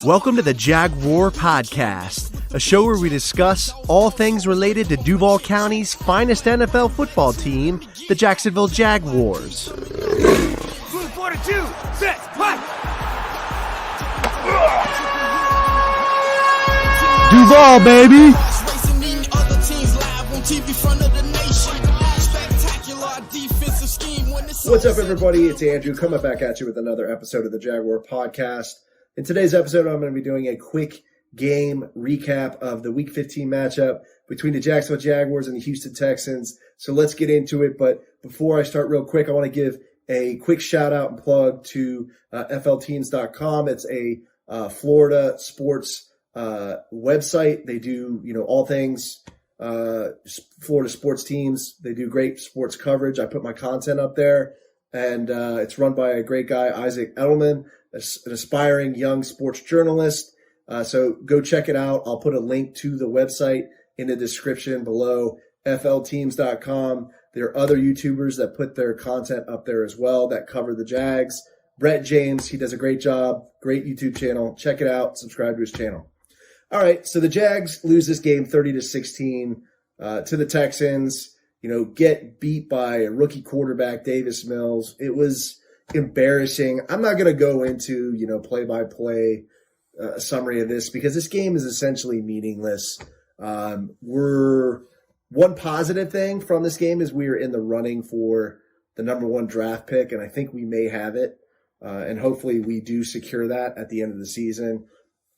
Welcome to the Jag War Podcast, a show where we discuss all things related to Duval County's finest NFL football team, the Jacksonville Jaguars. Move 42, set, fight! Duval, baby! What's up, everybody? It's Andrew coming back at you with another episode of the Jaguar Podcast. In today's episode, I'm going to be doing a quick game recap of the Week 15 matchup between the Jacksonville Jaguars and the Houston Texans. So let's get into it. But before I start real quick, I want to give a quick shout out and plug to flteams.com. It's a Florida sports website. They do, all things Florida sports teams. They do great sports coverage. I put my content up there, and it's run by a great guy, Isaac Edelman, an aspiring young sports journalist. So go check it out. I'll put a link to the website in the description below, flteams.com. There are other YouTubers that put their content up there as well that cover the Jags. Brett James, he does a great job. Great YouTube channel. Check it out. Subscribe to his channel. All right, so the Jags lose this game 30-16 to the Texans. Get beat by a rookie quarterback, Davis Mills. It was embarrassing. I'm not going to go into, play-by-play summary of this because this game is essentially meaningless. One positive thing from this game is we are in the running for the number one draft pick, and I think we may have it, and hopefully we do secure that at the end of the season.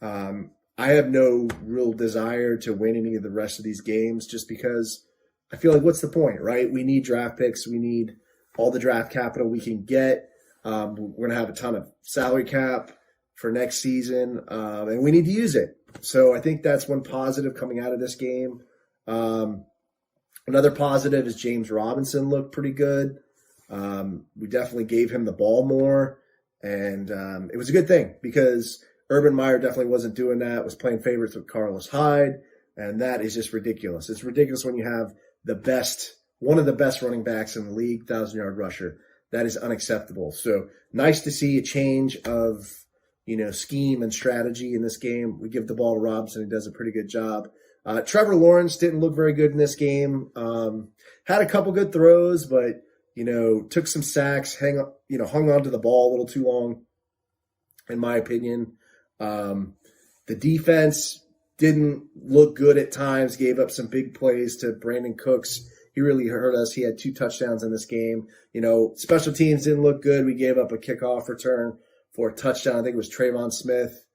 I have no real desire to win any of the rest of these games just because I feel like what's the point, right? We need draft picks. We need all the draft capital we can get. We're going to have a ton of salary cap for next season, and we need to use it. So I think that's one positive coming out of this game. Another positive is James Robinson looked pretty good. We definitely gave him the ball more, and it was a good thing because Urban Meyer definitely wasn't doing that, was playing favorites with Carlos Hyde, and that is just ridiculous. It's ridiculous when you have one of the best running backs in the league, 1,000-yard rusher. That is unacceptable. So nice to see a change of, scheme and strategy in this game. We give the ball to Robinson. He does a pretty good job. Trevor Lawrence didn't look very good in this game. Had a couple good throws, but, took some sacks, hung on to the ball a little too long, in my opinion. The defense didn't look good at times, gave up some big plays to Brandon Cooks. He really hurt us. He had 2 touchdowns in this game. Special teams didn't look good. We gave up a kickoff return for a touchdown. I think it was Trayvon Smith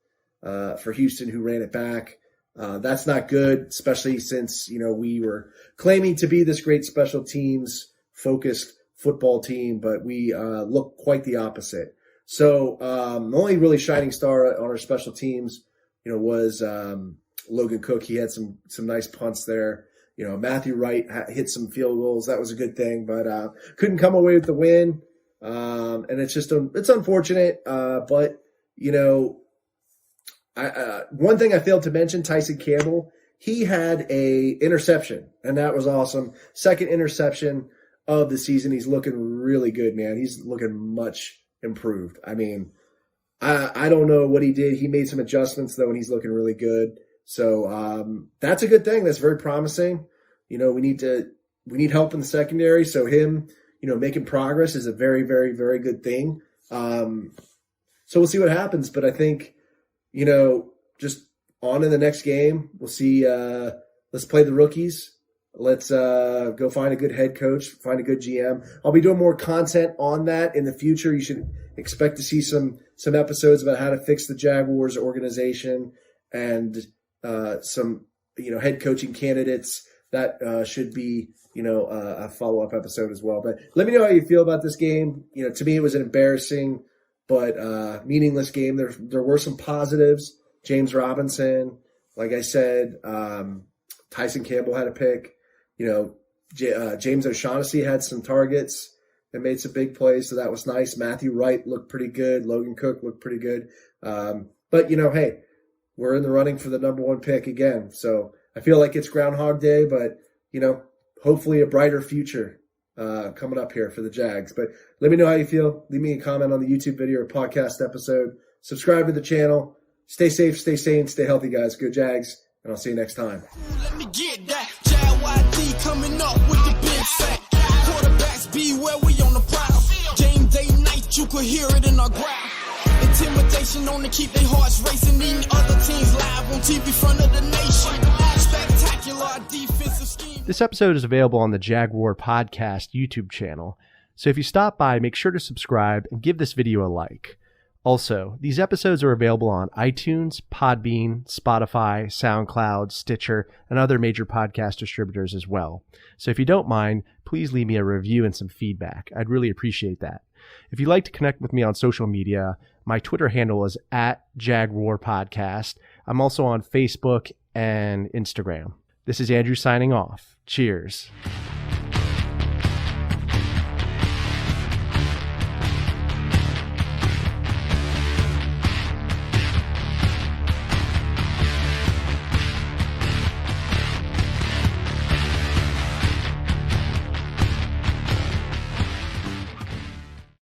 for Houston who ran it back. That's not good, especially since, we were claiming to be this great special teams focused football team, but we look quite the opposite. So the only really shining star on our special teams, was Logan Cook. He had some nice punts there. Matthew Wright hit some field goals. That was a good thing, but couldn't come away with the win. And it's unfortunate. But one thing I failed to mention, Tyson Campbell, he had a interception, and that was awesome. Second interception of the season. He's looking really good, man. He's looking much improved. I mean, I don't know what he did. He made some adjustments though, and he's looking really good. So that's a good thing. That's very promising. We need help in the secondary. So him, making progress is a very, very, very good thing. So we'll see what happens. But I think, just on in the next game, we'll see. Let's play the rookies. Let's go find a good head coach, find a good GM. I'll be doing more content on that in the future. You should expect to see some episodes about how to fix the Jaguars organization and some head coaching candidates. That should be a follow-up episode as well. But let me know how you feel about this game. To me it was an embarrassing but meaningless game. There were some positives. James Robinson, like I said, Tyson Campbell had a pick. James O'Shaughnessy had some targets and made some big plays, so that was nice. Matthew Wright looked pretty good. Logan Cook looked pretty good. But hey, we're in the running for the number one pick again. So I feel like it's Groundhog Day, but, hopefully a brighter future coming up here for the Jags. But let me know how you feel. Leave me a comment on the YouTube video or podcast episode. Subscribe to the channel. stay safe, stay sane, stay healthy, guys. Go Jags, and I'll see you next time. Let me get that. JYD coming up with the big sack. Quarterbacks beware, we on the prowl. Game day night, you could hear it in our growl. Intimidation on to keep their hearts racing. Eating other teams live on TV front of the nation. Spectacular defensive scheme. This episode is available on the Jaguar Podcast YouTube channel, so if you stop by, make sure to subscribe and give this video a like. Also, these episodes are available on iTunes, Podbean, Spotify, SoundCloud, Stitcher, and other major podcast distributors as well. So if you don't mind, please leave me a review and some feedback. I'd really appreciate that. If you'd like to connect with me on social media, my Twitter handle is @JagWarPodcast. I'm also on Facebook and Instagram. This is Andrew signing off. Cheers.